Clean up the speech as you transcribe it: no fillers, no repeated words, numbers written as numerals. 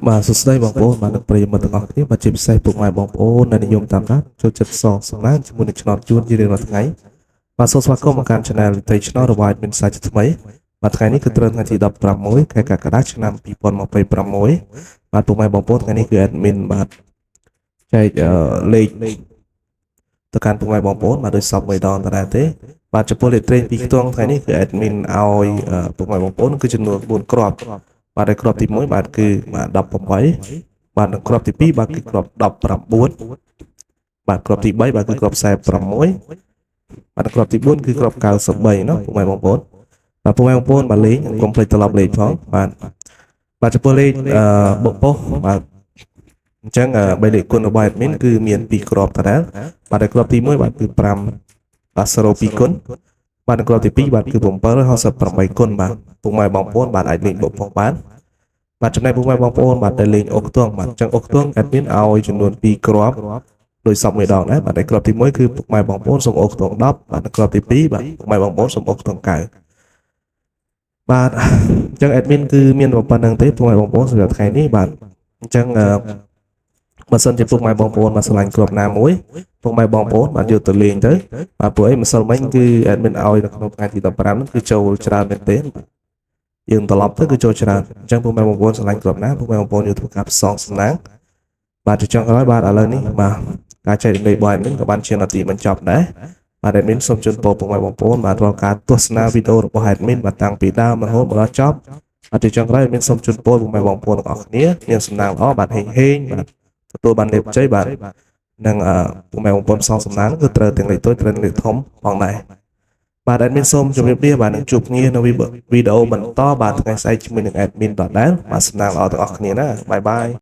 បាទសួស្តីបងប្អូនបាទអ្នកប្រិយមិត្តទាំងអស់គ្នាបាទជាពិសេសពុកម៉ែបងប្អូនដែលនិយមតាមដានចូលចិត្តសងសំណាងជាមួយនឹងឆ្នោតជួនជារៀងរាល់ថ្ងៃបាទសូមស្វាគមន៍មកកាន់ Channel វិទ្យុឆ្នោតរបស់មានសាច់ថ្មីបាទថ្ងៃនេះគឺត្រូវថ្ងៃទី16ខែកក្កដាឆ្នាំ2026បាទពុកម៉ែបងប្អូនថ្ងៃនេះគឺ admin បាទចែកលេខទៅកាន់ពុកម៉ែបងប្អូនបាទដោយសពមួយដងដដែលទេបាទចំពោះលេខត្រេងពីខ្ទង់ថ្ងៃនេះគឺ admin ឲ្យពុកម៉ែបងប្អូនគឺចំនួន4គ្រាប់បាទហើយគ្រាប់ទី1បាទគឺបាទ18បាទនិងគ្រាប់ទី2បាទគឺគ្រាប់19បាទគ្រាប់ទី3បាទគឺគ្រាប់46បាទគ្រាប់ទី4គឺគ្រាប់93เนาะពុកម៉ែបងប្អូនបាទពុកម៉ែបងប្អូនបាទលេងកុំភ្លេចត្រឡប់លេខផងបាទចំពោះលេខបុកប៉ុសបាទអញ្ចឹង3លេខគុណរបស់ admin គឺមាន2គ្រាប់ដដែលបាទហើយគ្រាប់ទី1បាទគឺ5បាទ02គុណបាទគ្រាប់ទី2បាទគឺ768គុណបាទពុកម៉ែបងប្អូនបាទអាចលេងបុកប៉ុសបានបាទចំណែកពុកម៉ែបងប្អូនបាទដែលលេងអុកខ្ទង់បាទអញ្ចឹងអុកខ្ទង់ admin ឲ្យចំនួន2គ្រាប់ដោយសពមួយដងដែរបាទហើយគ្រាប់ទី1គឺពុកម៉ែបងប្អូនសូមអុកខ្ទង់10បាទគ្រាប់ទី2បាទពុកម៉ែបងប្អូនសូមអុកខ្ទង់9បាទអញ្ចឹង admin គឺមានប៉ុណ្្នឹងទេពុកម៉ែបងប្អូនសម្រាប់ថ្ងៃនេះបាទអញ្ចឹងបើសិនជាពុកម៉ែបងប្អូនបាទឆ្លាញ់គ្រាប់ណាមួយពុកម៉ែបងប្អូនបាទយកទៅលេងទៅបាទព្រោះអីម្សិលមិញគឺ admin ឲ្យនៅក្នុងថ្ងៃទី15ហ្នឹងគឺចូលច្រើនមែនទែនយើងត្រឡប់ទៅគឺចូលច្រើនអញ្ចឹងពុកម៉ែបងប្អូនឆ្លាញ់គ្រាប់ណាពុកម៉ែបងប្អូនយកធ្វើការផ្សងសំណាងបាទចុងក្រោយបាទឥឡូវនេះបាទការចែករំលែករបស់ admin ក៏បានជានាទីបញ្ចប់ដែរបាទ admin សូមជូនពរពុកម៉ែបងប្អូនបាទរាល់ការទស្សនាវីដេអូរបស់ admin បាទតាំងពីដើមរហូតមកដល់ចប់បាទចុងក្រោយ admin សូមជូនពរពុកម៉ែបងប្អូនទាំងអស់គ្នាមានសំណាងល្អបាទហេងបាទទទួលបានលាភជ័យបាទនិងពុកម៉ែបងប្អូនផ្សងសំណាងគឺត្រូវទាំងលេខតូចត្រូវលេខធំផងដែរបាទ admin សូមជម្រាបលាបាទនឹងជួបគ្នានៅវីដេអូបន្តបាទថ្ងៃស្អែកជាមួយនឹង admin ដដែលបាទសំណាងល្អទាំងអស់គ្នាណាបាយបាយ